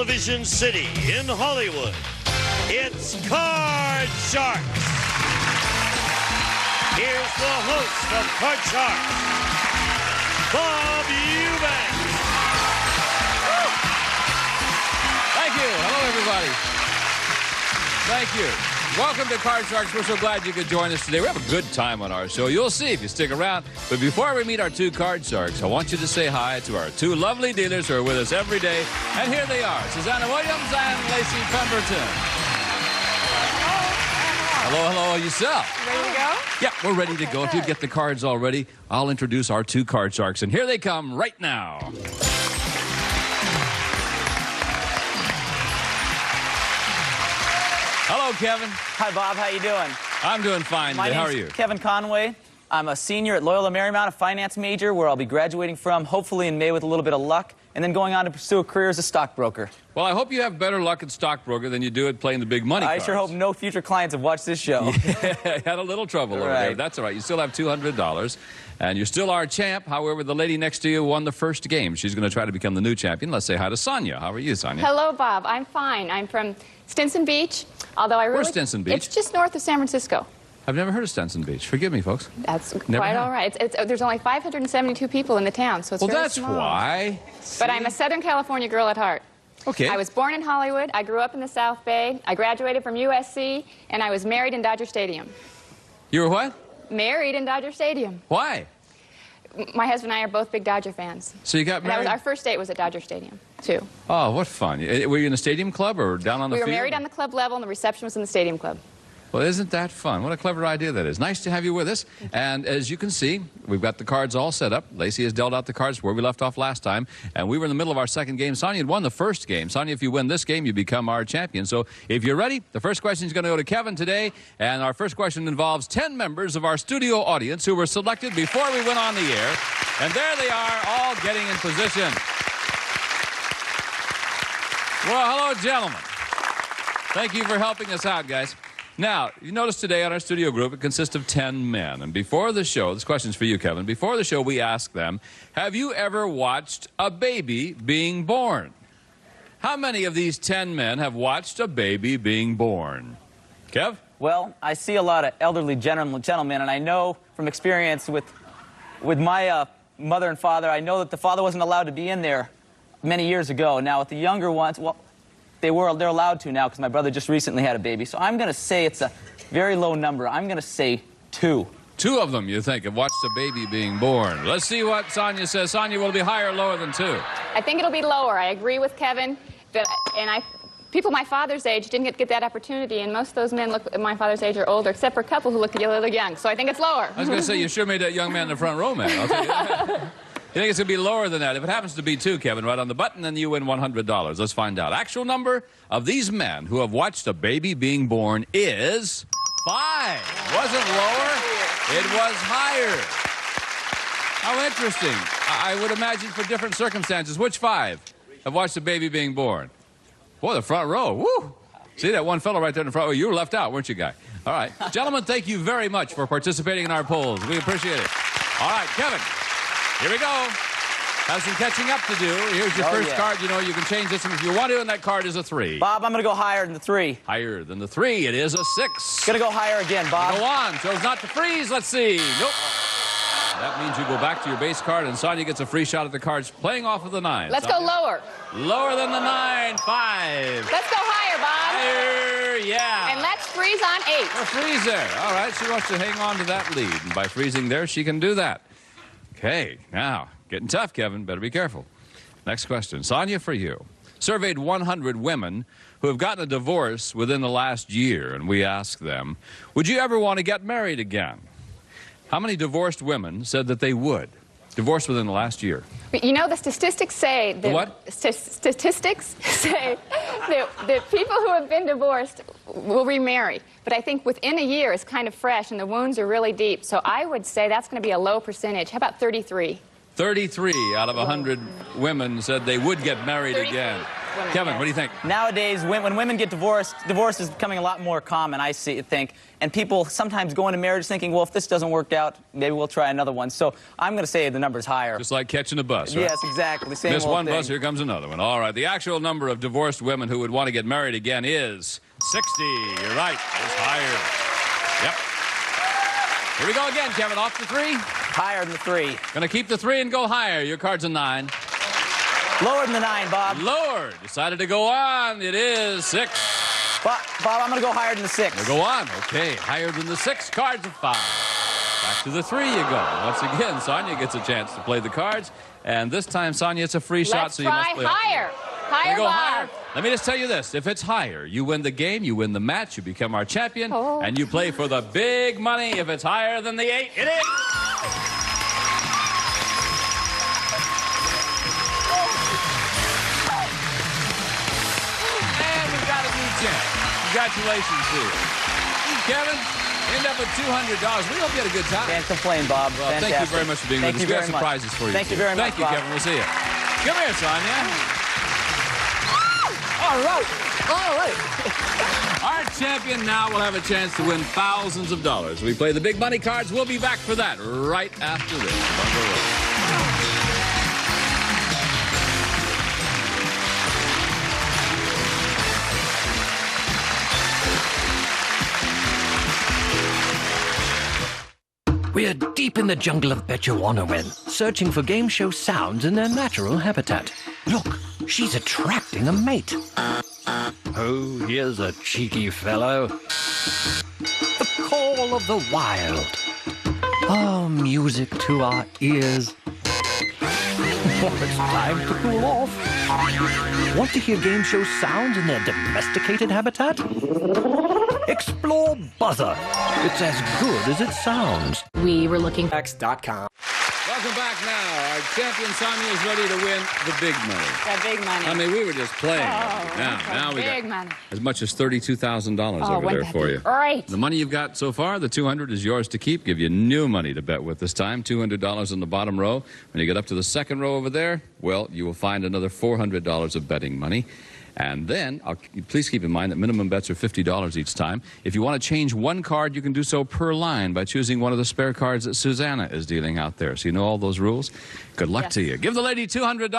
Television City in Hollywood, it's Card Sharks. Here's the host of Card Sharks, Bob Eubanks. Thank you. Hello, everybody. Thank you. Welcome to Card Sharks. We're so glad you could join us today. We have a good time on our show. You'll see if you stick around. But before we meet our two Card Sharks, I want you to say hi to our two lovely dealers who are with us every day. And here they are, Susanna Williams and Lacey Pemberton. Hello, hello, yourself. Ready to go? Yeah, we're ready to go. If you get the cards already, I'll introduce our two Card Sharks. And here they come right now. Hello, Kevin. Hi, Bob. How you doing? I'm doing fine. My How are name's you? Kevin Conway. I'm a senior at Loyola Marymount, a finance major, where I'll be graduating from, hopefully in May with a little bit of luck, and then going on to pursue a career as a stockbroker. Well, I hope you have better luck at stockbroker than you do at playing the big money cards. I sure hope no future clients have watched this show. Yeah, had a little trouble over there. That's all right. You still have $200, and you're still our champ. However, the lady next to you won the first game. She's going to try to become the new champion. Let's say hi to Sonia. How are you, Sonia? Hello, Bob. I'm fine. I'm from Stinson Beach, although I really... Where's Stinson Beach? It's just north of San Francisco. I've never heard of Stinson Beach. Forgive me, folks. That's Never quite have. all right. There's only 572 people in the town, so it's Well, very that's small. why. But I'm a Southern California girl at heart. Okay. I was born in Hollywood. I grew up in the South Bay. I graduated from USC, and I was married in Dodger Stadium. You were what? Married in Dodger Stadium. Why? My husband and I are both big Dodger fans. So you got And that married? was, our first date was at Dodger Stadium, too. Oh, what fun. Were you in a stadium club or down on the We were field? married on the club level, and the reception was in the stadium club. Well, isn't that fun? What a clever idea that is. Nice to have you with us. And as you can see, we've got the cards all set up. Lacey has dealt out the cards where we left off last time. And we were in the middle of our second game. Sonia had won the first game. Sonia, if you win this game, you become our champion. So if you're ready, the first question is going to go to Kevin today. And our first question involves 10 members of our studio audience who were selected before we went on the air. And there they are, all getting in position. Well, hello, gentlemen. Thank you for helping us out, guys. Now, you notice today on our studio group, it consists of 10 men. And before the show, this question's for you, Kevin. Before the show, we asked them, have you ever watched a baby being born? How many of these 10 men have watched a baby being born? Kev? Well, I see a lot of elderly gentlemen, and I know from experience with my mother and father, I know that the father wasn't allowed to be in there many years ago. Now, with the younger ones, well, they're allowed to now because my brother just recently had a baby. So I'm going to say it's a very low number. I'm going to say 2. 2 of them, you think, have watched a baby being born. Let's see what Sonia says. Sonia, will it be higher or lower than 2? I think it'll be lower. I agree with Kevin. People my father's age didn't get that opportunity, and most of those men look at my father's age are older, except for a couple who look a little young. So I think it's lower. I was going to say, you sure made that young man in the front row, man. I'll tell you that. You think it's going to be lower than that? If it happens to be 2, Kevin, right on the button, then you win $100. Let's find out. Actual number of these men who have watched a baby being born is 5. Wasn't lower. It was higher. How interesting. I would imagine for different circumstances. Which 5 have watched a baby being born? Boy, the front row. Woo! See that one fellow right there in the front row? You were left out, weren't you, guy? All right. Gentlemen, thank you very much for participating in our polls. We appreciate it. All right, Kevin. Here we go. Have some catching up to do. Here's your first card. You know, you can change this one if you want to, and that card is a 3. Bob, I'm going to go higher than the 3. Higher than the 3. It is a 6. Going to go higher again, Bob. Go on. Chose not to freeze. Let's see. Nope. That means you go back to your base card, and Sonia gets a free shot at the cards playing off of the 9. Let's go lower. Lower than the 9. 5. Let's go higher, Bob. Higher, yeah. And let's freeze on 8. A freeze there. All right, she wants to hang on to that lead. And by freezing there, she can do that. Okay, now, getting tough, Kevin. Better be careful. Next question. Sonia, for you. Surveyed 100 women who have gotten a divorce within the last year, and we asked them, would you ever want to get married again? How many divorced women said that they would? Divorced within the last year. But you know, the statistics say that... The what? Statistics say that people who have been divorced will remarry. But I think within a year it's kind of fresh and the wounds are really deep. So I would say that's going to be a low percentage. How about 33? 33 out of 100 women said they would get married again. women. Kevin, yes. what do you think? Nowadays, when women get divorced, divorce is becoming a lot more common, I think. And people sometimes go into marriage thinking, well, if this doesn't work out, maybe we'll try another one. So I'm going to say the number's higher. Just like catching a bus, right? Yes, exactly. Same Miss old one thing. bus, here comes another one. All right, the actual number of divorced women who would want to get married again is 60. You're right, it's higher. Yep. Here we go again, Kevin. Off the 3. Higher than the 3. Gonna keep the 3 and go higher. Your card's a 9. Lower than the 9, Bob. Lower. Decided to go on. It is 6. Bob, I'm going to go higher than the 6. We'll go on. Okay, higher than the 6. Cards of 5. Back to the 3 you go. Once again, Sonia gets a chance to play the cards. And this time, Sonia, it's a free shot, Let's so you must try play higher. Higher, go Bob. higher. Let me just tell you this. If it's higher, you win the game, you win the match, you become our champion, and you play for the big money. If it's higher than the 8, it is. And we've got a new champ. Congratulations to you. Kevin, end up with $200. We hope you had a good time. Can't complain, Bob. Well, thank you very much for being with us. Thank you We have very much. surprises for you. Thank you too. very much, Thank you, Bob. Kevin. We'll see you. Come here, Sonia. All right. All right. Our champion now will have a chance to win thousands of dollars. We play the big money cards. We'll be back for that right after this. Bumper roll. We're deep in the jungle of Bechuanawen, searching for game show sounds in their natural habitat. Look, she's attracting a mate. Oh, here's a cheeky fellow. The call of the wild. Oh, music to our ears. It's time to cool off. Want to hear game show sounds in their domesticated habitat? Explore Buzzer. It's as good as it sounds. We were looking X.com. Welcome back now. Our champion Sonia is ready to win the big money. That big money. I mean, we were just playing. Oh, now we big got money. as much as $32,000 over wouldn't there that for be you. great? The money you've got so far, the $200, is yours to keep. Give you new money to bet with this time. $200 in the bottom row. When you get up to the second row over there, well, you will find another $400 of betting money. And then, please keep in mind that minimum bets are $50 each time. If you want to change one card, you can do so per line by choosing one of the spare cards that Susanna is dealing out there. So you know all those rules? Good luck to you. Give the lady $200.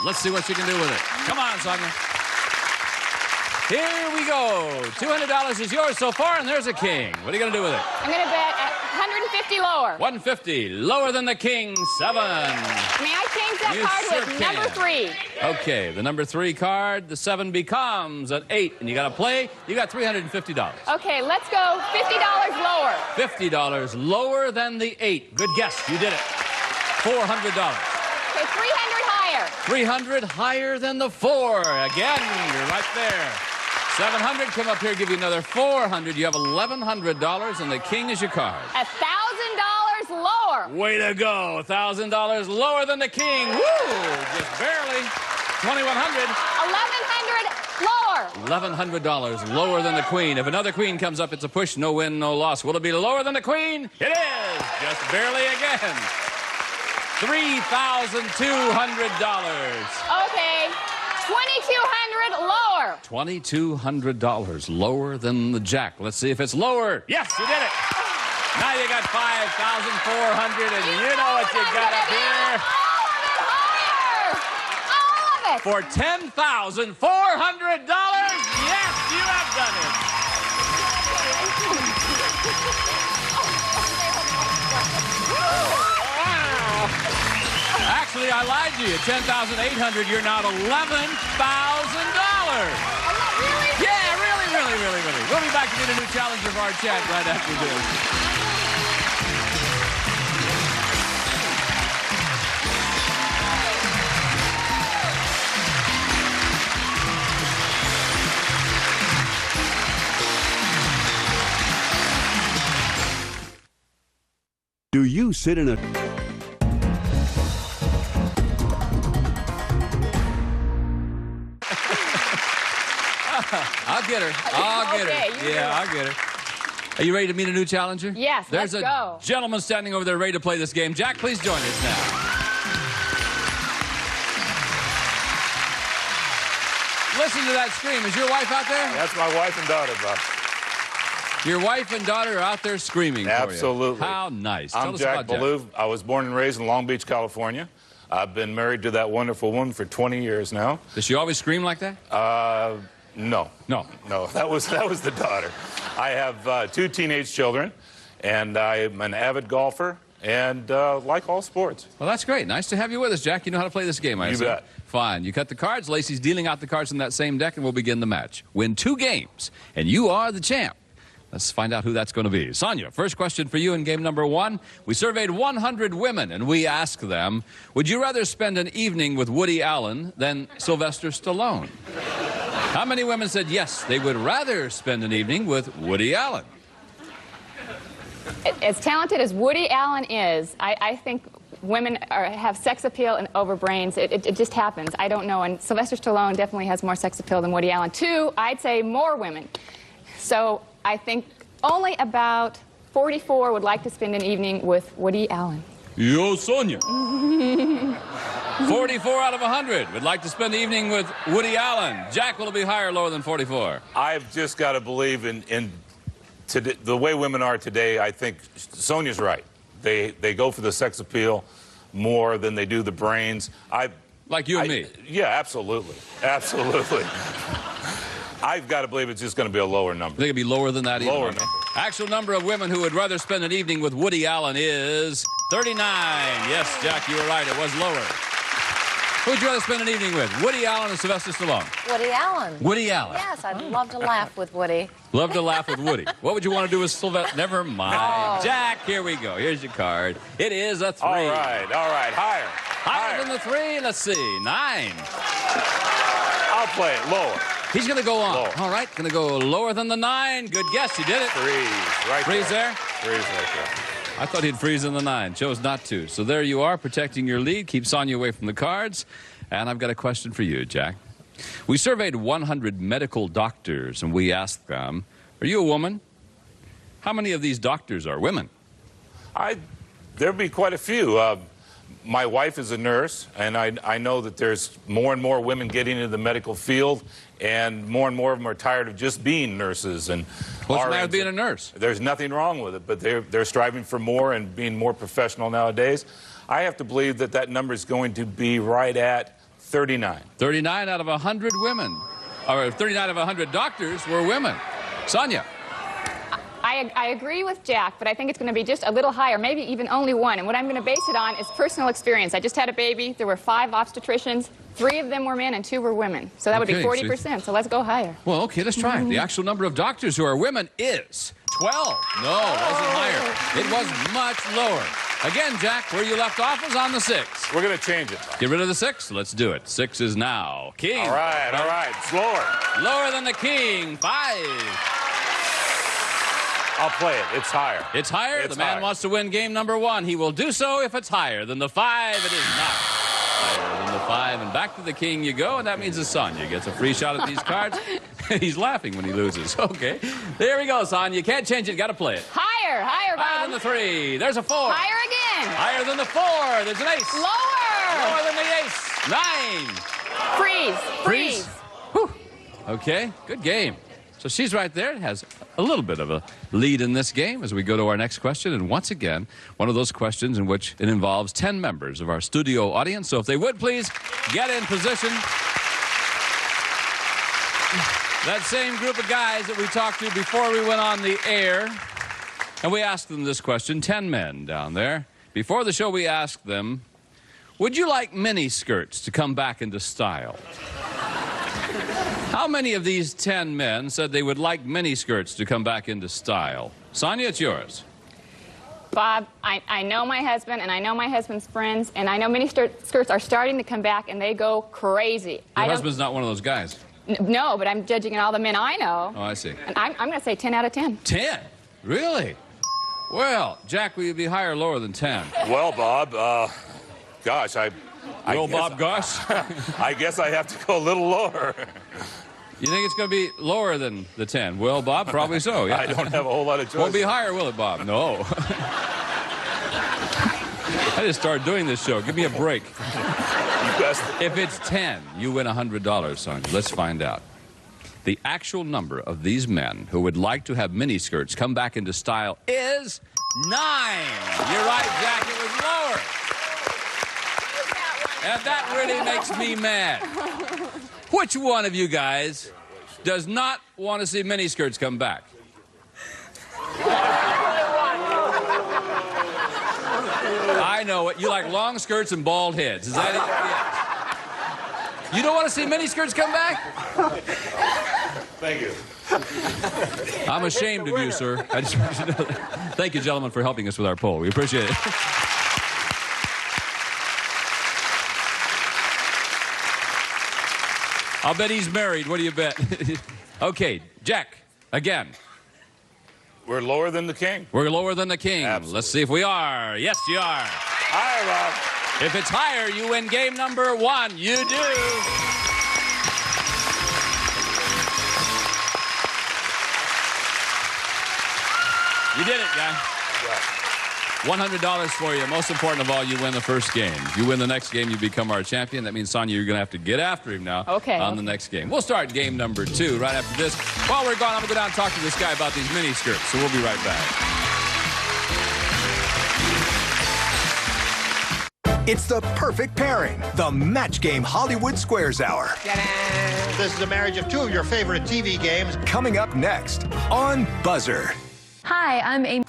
Let's see what she can do with it. Come on, Sonia. Here we go. $200 is yours so far, and there's a king. What are you going to do with it? I'm going to bet at 150 lower. 150, lower than the king, 7. May I change that You card sure with can. number 3? Okay, the number 3 card, the 7 becomes an 8, and you got to play. You got $350. Okay, let's go $50 lower. $50 lower than the 8. Good guess. You did it. $400. Okay, 300 higher. 300 higher than the 4. Again, you're right there. 700. Come up here, give you another 400. You have $1,100, and the king is your card. $1,000 lower. Way to go. $1,000 lower than the king. Woo! Just barely. 2,100. $1,100 lower. $1,100 lower than the queen. If another queen comes up, it's a push, no win, no loss. Will it be lower than the queen? It is. Just barely again. $3,200. Okay, $2,200 lower. $2,200 lower than the jack. Let's see if it's lower. Yes, you did it. Now you got $5,400, and you know what you got up here. All of it. For $10,400, yes, you have done it. Wow. Actually, I lied to you. $10,800, you're not $11,000. Really? Yeah, really. We'll be back to get a new challenger of our chat right after this. Do you sit in a... I'll get her. I'll get Okay, her. you Yeah, do it. I'll get her. Are you ready to meet a new challenger? Yes, There's let's a go. gentleman standing over there ready to play this game. Jack, please join us now. Listen to that scream. Is your wife out there? That's my wife and daughter, Bob. Your wife and daughter are out there screaming for you. Absolutely. How nice. I'm Tell us Jack about Jack. Ballou. I was born and raised in Long Beach, California. I've been married to that wonderful woman for 20 years now. Does she always scream like that? No. No. No, that was the daughter. I have 2 teenage children, and I'm an avid golfer and like all sports. Well, that's great. Nice to have you with us, Jack. You know how to play this game, I You assume. bet. Fine. You cut the cards. Lacey's dealing out the cards in that same deck, and we'll begin the match. Win 2 games, and you are the champ. Let's find out who that's going to be. Sonia, first question for you in game number 1. We surveyed 100 women, and we asked them, would you rather spend an evening with Woody Allen than Sylvester Stallone? How many women said yes, they would rather spend an evening with Woody Allen? As talented as Woody Allen is, I think women have sex appeal and over brains. It just happens. I don't know. And Sylvester Stallone definitely has more sex appeal than Woody Allen. 2, I'd say more women. So I think only about 44 would like to spend an evening with Woody Allen. Yo, Sonia. 44 out of 100 would like to spend the evening with Woody Allen. Jack, will it be higher or lower than 44? I've just got to believe in today, the way women are today. I think Sonia's right. They go for the sex appeal more than they do the brains. Like you and me. Yeah, absolutely. Absolutely. I've got to believe it's just going to be a lower number. Think it'd be lower than that even? Lower Okay. number. Actual number of women who would rather spend an evening with Woody Allen is 39. Yes, Jack, you were right. It was lower. Who would you rather spend an evening with, Woody Allen or Sylvester Stallone? Woody Allen. Woody Allen. Yes, I'd love to laugh with Woody. Love to laugh with Woody. What would you want to do with Sylvester? Never mind. Oh. Jack, here we go. Here's your card. It is a 3. All right. Higher. Higher than the 3. Let's see. 9. I'll play it lower. He's going to go on. Lower. All right, going to go lower than the 9. Good guess. You did it. Freeze. Right Freeze there. there? Freeze right there. I thought he'd freeze in the 9. Chose not to. So there you are, protecting your lead. Keep Sonia away from the cards. And I've got a question for you, Jack. We surveyed 100 medical doctors, and we asked them, are you a woman? How many of these doctors are women? There'd be quite a few. My wife is a nurse, and I know that there's more and more women getting into the medical field, and more of them are tired of just being nurses. And What's the matter with being a nurse? There's nothing wrong with it, but they're striving for more and being more professional nowadays. I have to believe that number is going to be right at 39. 39 out of 100 women, or 39 out of 100 doctors were women. Sonia. I agree with Jack, but I think it's going to be just a little higher, maybe even only 1. And what I'm going to base it on is personal experience. I just had a baby. There were 5 obstetricians. 3 of them were men and 2 were women. So that would be 40%. So let's go higher. Well, okay, let's try it. The actual number of doctors who are women is 12. No, it wasn't higher. It was much lower. Again, Jack, where you left off was on the 6. We're going to change it. Get rid of the 6. Let's do it. 6 is now king. All right. It's lower. Lower than the king. 5. I'll play it. It's higher. It's higher. It's the man higher. wants to win game number 1. He will do so if it's higher than the 5. It is not higher than the 5. And back to the king you go, and that means that Sonia gets a free shot at these cards. He's laughing when he loses. Okay. There we go, Sonia. You can't change it. Got to play it. Higher, Higher Bob. than the 3. There's a 4. Higher again. Higher than the 4. There's an ace. Lower. Lower than the ace. 9. Freeze. Whew. Okay, good game. So she's right there. Has a little bit of a lead in this game as we go to our next question. And once again, one of those questions in which it involves 10 members of our studio audience. So if they would please get in position. That same group of guys that we talked to before we went on the air. And we asked them this question, 10 men down there. Before the show, we asked them, would you like mini skirts to come back into style? How many of these 10 men said they would like mini skirts to come back into style? Sonia, it's yours. Bob, I know my husband, and I know my husband's friends, and I know mini skirts are starting to come back, and they go crazy. Your husband's not one of those guys. No, but I'm judging all the men I know. Oh, I see. And I'm going to say 10 out of 10. 10? Really? Well, Jack, will you be higher or lower than 10? Well, Bob, gosh, I Well, guess- Bob Gosh. I guess I have to go a little lower. You think it's going to be lower than the 10? Well, Bob, probably so. Yeah. I don't have a whole lot of choice. Won't be higher, will it, Bob? No. I just started doing this show. Give me a break. If it's 10, you win $100, Sonia. Let's find out. The actual number of these men who would like to have miniskirts come back into style is 9. You're right, Jack. It was lower. And that really makes me mad. Which one of you guys does not want to see miniskirts come back? I know it. You like long skirts and bald heads. Is that it? Yes. You don't want to see miniskirts come back? Thank you. I'm ashamed of you, sir. I just want you to know that. Thank you, gentlemen, for helping us with our poll. We appreciate it. I'll bet he's married. What do you bet? Okay, Jack, again. We're lower than the king. We're lower than the king. Absolutely. Let's see if we are. Yes, you are. Hi, Rob. If it's higher, you win game number 1. You do. You did it, guy. $100 for you. Most important of all, you win the first game. If you win the next game, you become our champion. That means, Sonia, you're going to have to get after him now on the next game. We'll start game number 2 right after this. While we're gone, I'm going to go down and talk to this guy about these mini skirts. So we'll be right back. It's the perfect pairing. The Match Game Hollywood Squares Hour. This is a marriage of 2 of your favorite TV games. Coming up next on Buzzer. Hi, I'm Amy.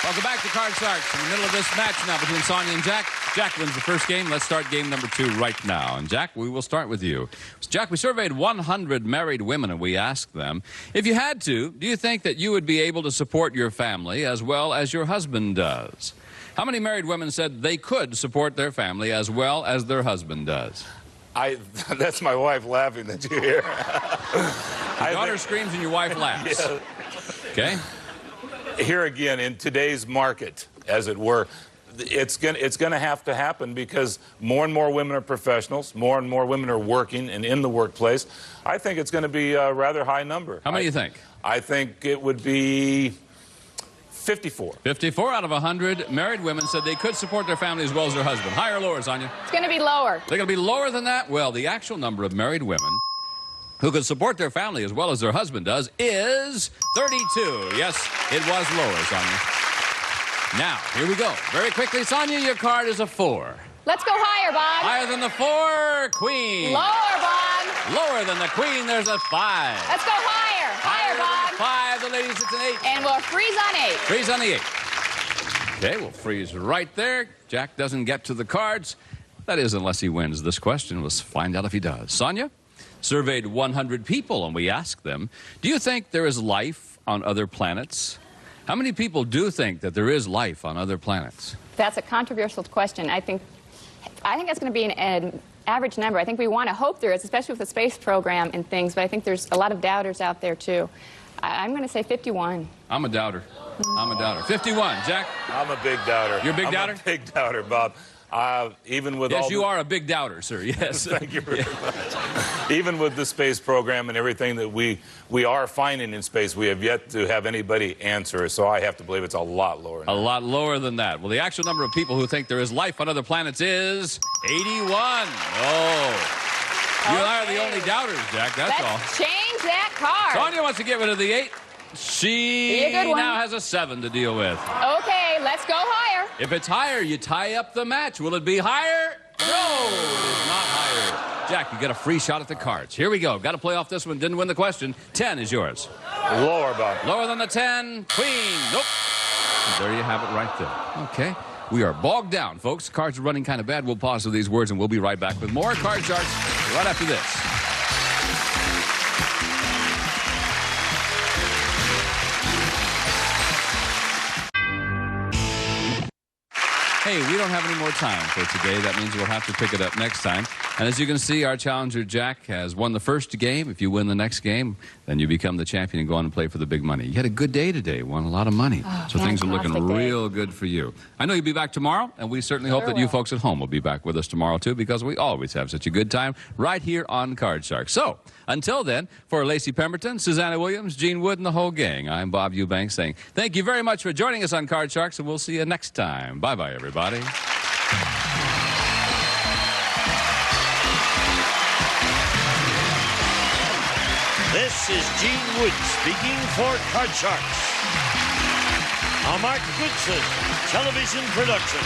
Welcome back to Card Sharks. In the middle of this match now between Sonia and Jack. Jack wins the first game. Let's start game number 2 right now. And Jack, we will start with you. Jack, we surveyed 100 married women and we asked them, if you had to, do you think that you would be able to support your family as well as your husband does? How many married women said they could support their family as well as their husband does? That's my wife laughing that you hear. Your daughter screams and your wife laughs. Yeah. Okay. Here again, in today's market, as it were, it's going to have to happen because more and more women are professionals, more and more women are working and in the workplace. I think it's going to be a rather high number. How many do you think? I think it would be 54. 54 out of 100 married women said they could support their family as well as their husband. Higher or lower, Sonia? It's going to be lower. They're going to be lower than that? Well, the actual number of married women who could support their family as well as their husband does is 32. Yes, it was lower, Sonia. Now, here we go. Very quickly, Sonia, your card is a 4. Let's go higher, Bob. Higher than the 4, Queen. Lower, Bob. Lower than the Queen, there's a 5. Let's go higher. Higher, Bob. 5, the ladies, it's an 8. And we'll freeze on 8. Freeze on the 8. Okay, we'll freeze right there. Jack doesn't get to the cards. That is, unless he wins this question. Let's find out if he does. Sonia surveyed 100 people, and we asked them, do you think there is life on other planets? How many people do think that there is life on other planets? That's a controversial question. I think that's going to be an average number. I think we want to hope there is, especially with the space program and things, but I think there's a lot of doubters out there, too. I'm going to say 51. I'm a doubter. I'm a doubter. 51. Jack? I'm a big doubter. You're a big doubter? I'm a big doubter, Bob. Even with yes, you are a big doubter, sir. Yes. Thank you very much. Even with the space program and everything that we are finding in space, we have yet to have anybody answer. So I have to believe it's a lot lower. A lot lower than that. Well, the actual number of people who think there is life on other planets is 81. Oh. You and I are the only doubters, Jack. That's all. Let's change that card. Sonia wants to get rid of the 8. She now has a 7 to deal with. Okay, let's go higher. If it's higher, you tie up the match. Will it be higher? No, it is not higher. Jack, you get a free shot at the cards. Here we go. Got to play off this one. Didn't win the question. 10 is yours. Lower, Bob. Lower than the 10. Queen. Nope. And there you have it right there. Okay. We are bogged down, folks. Cards are running kind of bad. We'll pause for these words, and we'll be right back with more Card Sharks right after this. Hey, we don't have any more time for today. That means we'll have to pick it up next time. And as you can see, our challenger, Jack, has won the first game. If you win the next game, then you become the champion and go on and play for the big money. You had a good day today, won a lot of money. Oh, so things are looking day. real good for you. I know you'll be back tomorrow, and we certainly hope that you folks at home will be back with us tomorrow, too, because we always have such a good time right here on Card Shark. So, until then, for Lacey Pemberton, Susanna Williams, Gene Wood, and the whole gang, I'm Bob Eubanks saying thank you very much for joining us on Card Sharks, and we'll see you next time. Bye-bye, everybody. This is Gene Wood speaking for Card Sharks. A Mark Goodson television production.